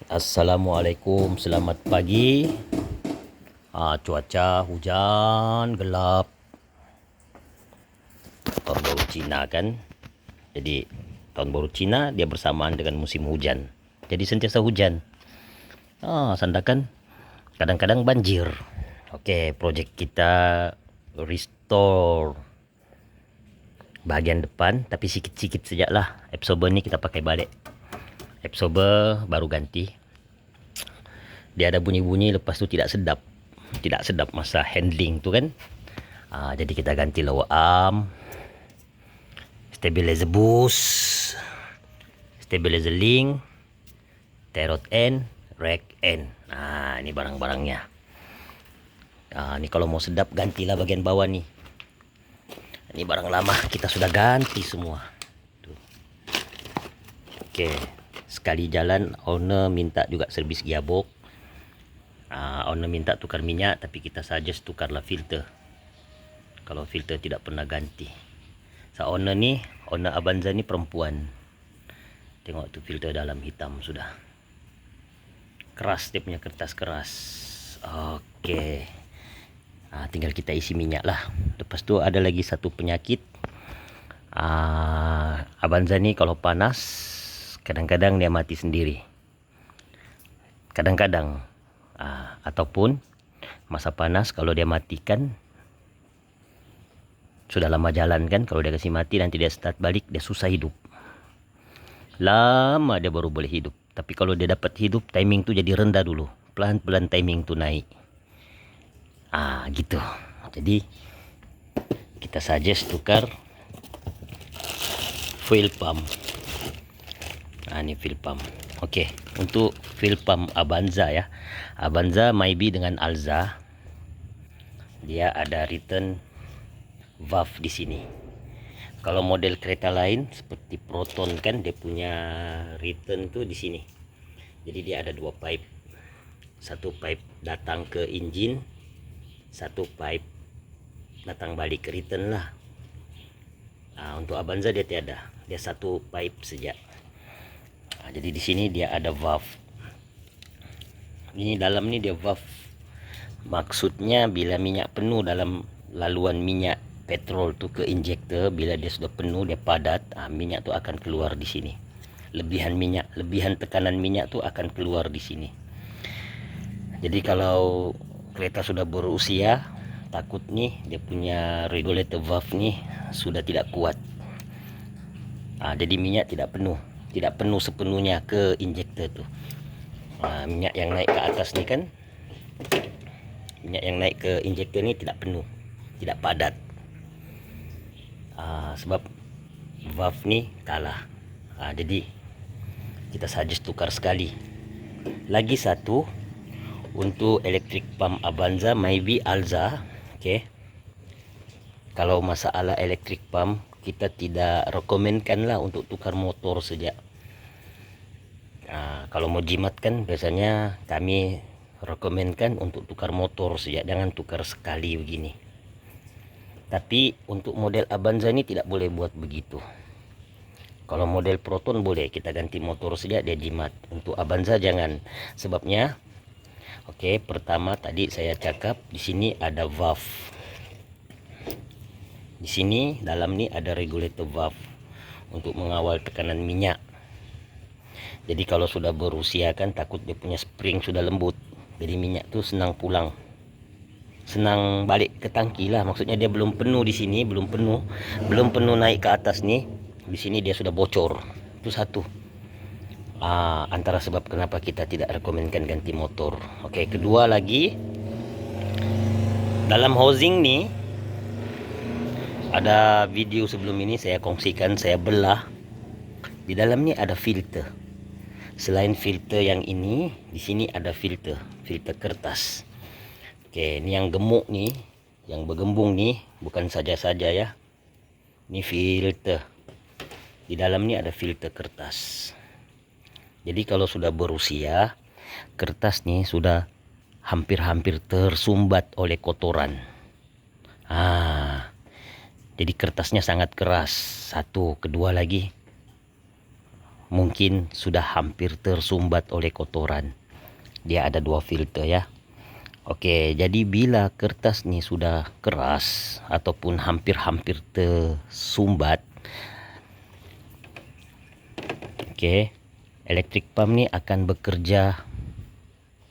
Assalamualaikum, selamat pagi. Cuaca hujan, gelap. Tahun baru Cina kan. Jadi tahun baru Cina dia bersamaan dengan musim hujan. Jadi sentiasa hujan. Sandakan kadang-kadang banjir. Oke, projek kita restore bahagian depan, tapi sikit-sikit sajalah. Absorber ni kita pakai balik. Absorber baru ganti. Dia ada bunyi-bunyi, lepas tu tidak sedap masa handling tu kan. Jadi kita ganti lower arm, stabilizer boost, stabilizer link, tie rod end, rack end. Ini barang-barangnya. Ni kalau mau sedap gantilah bagian bawah ni. Ini barang lama kita sudah ganti semua. Okey, sekali jalan owner minta juga servis gearbox. Owner minta tukar minyak, tapi kita suggest tukarlah filter. Kalau filter tidak pernah ganti. Owner Avanza ni perempuan. Tengok tu filter dalam hitam sudah. Keras, dia punya kertas keras. Okey. Tinggal kita isi minyak lah. Lepas tu ada lagi satu penyakit. Avanza ni kalau panas, kadang-kadang dia mati sendiri. Kadang-kadang. Ataupun masa panas kalau dia matikan, sudah lama jalan kan, kalau dia kasih mati nanti dia start balik, dia susah hidup. Lama dia baru boleh hidup. Tapi kalau dia dapat hidup, timing tu jadi rendah dulu. Pelan-pelan timing tu naik. Gitu. Jadi kita suggest tukar fuel pump. Ni fuel pump. Okey, untuk fuel pump Avanza ya. Avanza Mybi dengan Alza, dia ada return valve di sini. Kalau model kereta lain seperti Proton kan, dia punya return tu di sini. Jadi dia ada dua pipe. Satu pipe datang ke engine, satu pipe datang balik ke return lah. Untuk Avanza dia tiada. Dia satu pipe saja. Jadi di sini dia ada valve. Ini dalam ni dia valve. Maksudnya bila minyak penuh dalam laluan minyak petrol tu ke injektor, bila dia sudah penuh, dia padat, minyak tu akan keluar di sini. Lebihan tekanan minyak tu akan keluar di sini. Jadi kalau kereta sudah berusia, takut nih dia punya regulator valve ni sudah tidak kuat. Jadi minyak tidak penuh sepenuhnya ke injektor tu. Minyak yang naik ke atas ni kan, minyak yang naik ke injektor ni tidak penuh, tidak padat. Sebab valve ni kalah. Jadi kita suggest tukar sekali. Lagi satu untuk electric pump Avanza Mybi Alza. Okey, kalau masalah electric pump, kita tidak rekomenkan lah untuk tukar motor saja. Kalau mau jimat kan biasanya kami rekomenkan untuk tukar motor saja, jangan tukar sekali begini. Tapi untuk model Avanza ni tidak boleh buat begitu. Kalau model Proton boleh, kita ganti motor saja dia jimat. Untuk Avanza jangan. Sebabnya, okey, pertama tadi saya cakap di sini ada valve. Di sini dalam ni ada regulator valve untuk mengawal tekanan minyak. Jadi kalau sudah berusia kan, takut dia punya spring sudah lembut. Jadi minyak tu senang pulang. Senang balik ke tangki lah. Maksudnya dia belum penuh di sini, belum penuh naik ke atas ni. Di sini dia sudah bocor. Itu satu. Antara sebab kenapa kita tidak rekomenkan ganti motor. Okey, kedua lagi, dalam housing ni ada video sebelum ini saya kongsikan, saya belah. Di dalam ni ada filter. Selain filter yang ini, di sini ada filter kertas. Okey, ni yang gemuk ni, yang bergembung ni bukan saja-saja ya. Ni filter. Di dalam ni ada filter kertas. Jadi kalau sudah berusia, kertas ni sudah hampir-hampir tersumbat oleh kotoran. Jadi kertasnya sangat keras. Satu, kedua lagi, mungkin sudah hampir tersumbat oleh kotoran. Dia ada 2 filter ya. Oke, jadi bila kertas ni sudah keras ataupun hampir-hampir tersumbat, oke, electric pump ni akan bekerja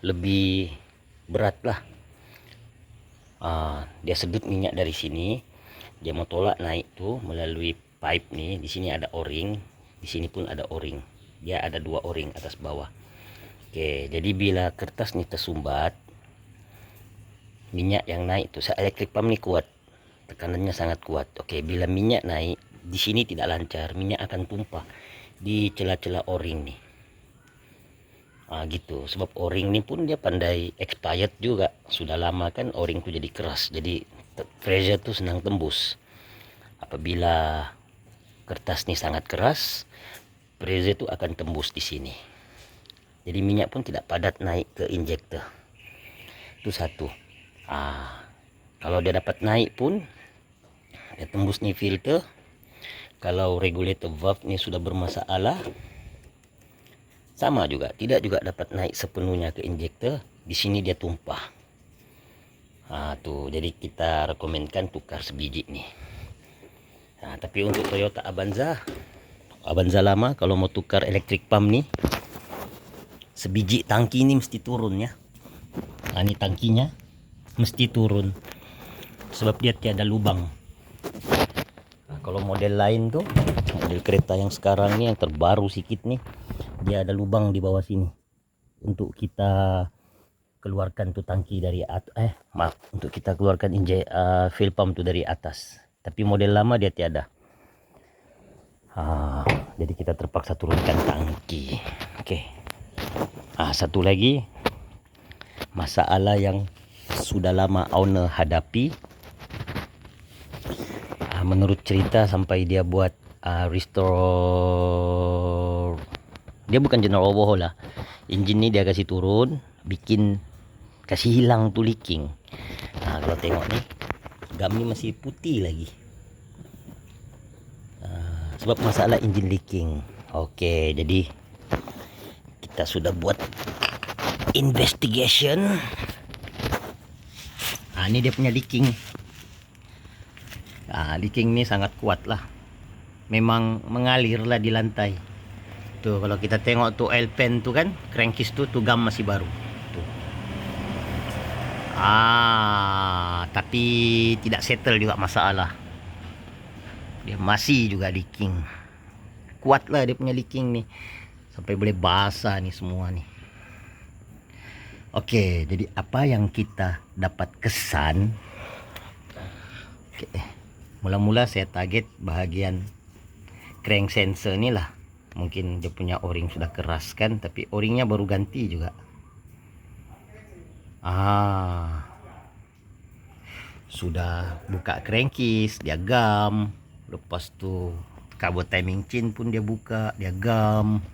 lebih berat lah. Dia sedut minyak dari sini, dia mau tolak naik tu melalui pipe ni. Di sini ada o-ring, di sini pun ada o-ring. Dia ada 2 o-ring atas bawah. Oke, jadi bila kertas ni tersumbat, minyak yang naik tu, electric pump ni kuat, tekanannya sangat kuat. Oke, bila minyak naik di sini tidak lancar, minyak akan tumpah di celah-celah o-ring ni. Gitu. Sebab o-ring ni pun dia pandai expired juga. Sudah lama kan o-ring tu jadi keras, jadi pressure tu senang tembus. Apabila kertas ni sangat keras, pressure tu akan tembus di sini. Jadi minyak pun tidak padat naik ke injektor. Itu satu. Kalau dia dapat naik pun, dia tembus ni filter. Kalau regulator valve ni sudah bermasalah, sama juga, tidak juga dapat naik sepenuhnya ke injektor. Di sini dia tumpah. Tuh, jadi kita rekomendkan tukar sebiji ni. Tapi untuk Toyota Avanza lama, kalau mau tukar electric pump ni, sebiji tangki ni mesti turun ya. Ini tangkinya mesti turun, sebab dia tiada lubang. Kalau model lain tuh, model kereta yang sekarang ni yang terbaru sikit nih, dia ada lubang di bawah sini untuk kita keluarkan tuh tangki dari untuk kita keluarkan fuel pump tuh dari atas. Tapi model lama dia tiada. Jadi kita terpaksa turunkan tangki. Oke. Satu lagi masalah yang sudah lama owner hadapi, menurut cerita sampai dia buat restore, dia bukan general overhaul lah, engine ni dia kasih turun, kasih hilang tu leaking. Kalau tengok ni, gam ni masih putih lagi, sebab masalah engine leaking. Oke, jadi kita sudah buat investigation. Ini dia punya leaking. Leaking ni sangat kuat lah, memang mengalir lah di lantai. Tuh, kalau kita tengok tuh oil pan tuh kan, crankcase tuh gam masih baru tuh. Tapi tidak settle juga masalah, dia masih juga leaking. Kuat lah dia punya leaking nih, sampai boleh basah nih semua nih. Oke, jadi apa yang kita dapat kesan? Mula-mula saya target bahagian crank sensor ni lah. Mungkin dia punya o-ring sudah keras kan, tapi o-ringnya baru ganti juga. Sudah buka crankcase, dia gam. Lepas tu kabel timing chain pun dia buka, dia gam.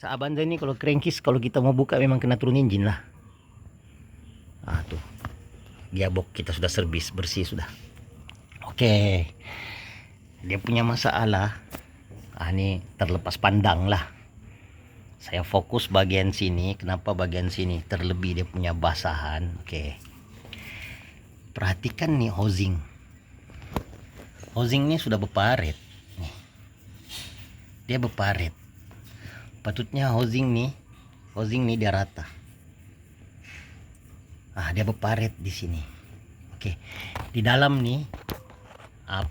Avanza ni kalau crankcase, kalau kita mau buka memang kena turun engine lah. Tuh, gearbox kita sudah servis bersih sudah. Oke, dia punya masalah. Ini terlepas pandang lah. Saya fokus bagian sini. Kenapa bagian sini? Terlebih dia punya basahan. Oke, perhatikan nih housing. Housing ini sudah berparet. Dia berparet. Patutnya housing nih dia rata. Dia berparet di sini. Oke, di dalam nih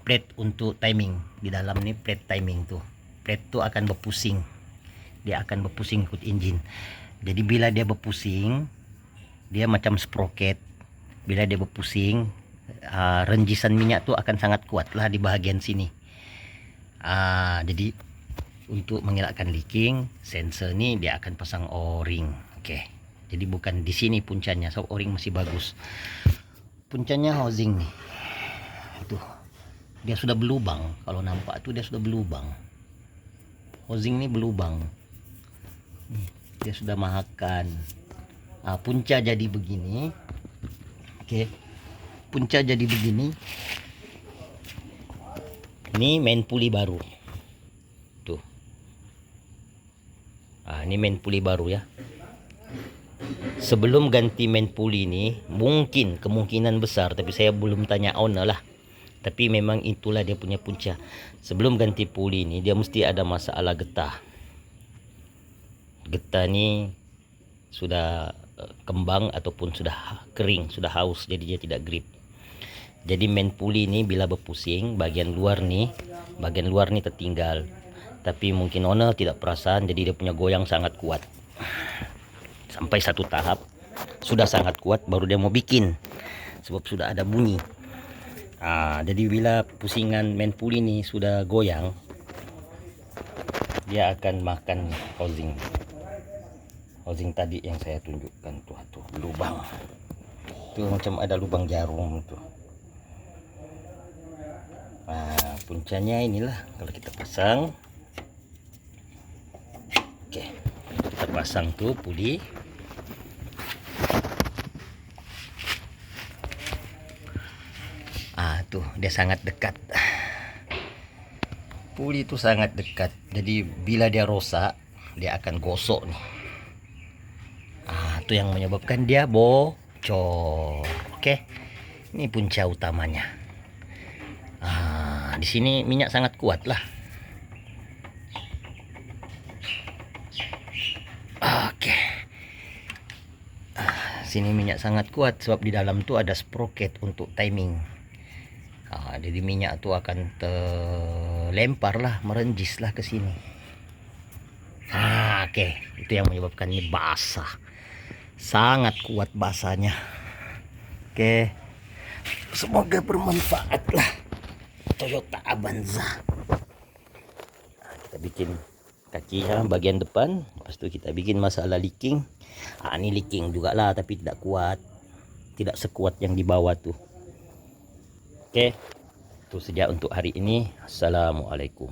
plate untuk timing. Di dalam nih plate timing tuh. Plate tuh akan berpusing. Dia akan berpusing ikut engine. Jadi bila dia berpusing, dia macam sprocket. Bila dia berpusing, renjisan minyak tuh akan sangat kuat lah di bahagian sini. Jadi untuk mengelakkan leaking, sensor ni dia akan pasang o-ring. Oke, jadi bukan di sini puncanya, so o-ring masih bagus. Puncanya housing nih, itu dia sudah berlubang. Kalau nampak tuh dia sudah berlubang. Housing ni berlubang. Dia sudah mahakan. Punca jadi begini. Oke, punca jadi begini. Ini main puli baru. Tuh, Ini main puli baru ya. Sebelum ganti main puli ini, mungkin kemungkinan besar, tapi saya belum tanya owner lah. Tapi memang itulah dia punya punca. Sebelum ganti puli ini, dia mesti ada masalah getah. Getah ni sudah kembang ataupun sudah kering, sudah haus, jadi dia tidak grip. Jadi main puli ini bila berpusing, bagian luar ni tertinggal. Tapi mungkin owner tidak perasan, jadi dia punya goyang sangat kuat. Sampai satu tahap sudah sangat kuat, baru dia mau bikin, sebab sudah ada bunyi. Jadi bila pusingan main puli ini sudah goyang, dia akan makan housing tadi yang saya tunjukkan tuh lubang. Itu macam ada lubang jarum tuh. Puncanya inilah kalau kita pasang. Oke, kita pasang tuh puli. Tuh dia sangat dekat. Puli itu sangat dekat. Jadi bila dia rosak, dia akan gosok nih. Itu yang menyebabkan dia bocor. Oke. Ini punca utamanya. Di sini minyak sangat kuat lah. Oke. Sini minyak sangat kuat sebab di dalam tuh ada sprocket untuk timing. Jadi minyak tuh akan terlempar lah, merenjis lah ke sini. Oke. Itu yang menyebabkan ini basah. Sangat kuat basahnya. Oke. Semoga bermanfaat lah Toyota Avanza. Kita bikin kakinya bagian depan, lepas itu kita bikin masalah leaking. Ini leaking juga lah, tapi tidak kuat, tidak sekuat yang di bawah tuh. Oke, itu saja untuk hari ini. Assalamualaikum.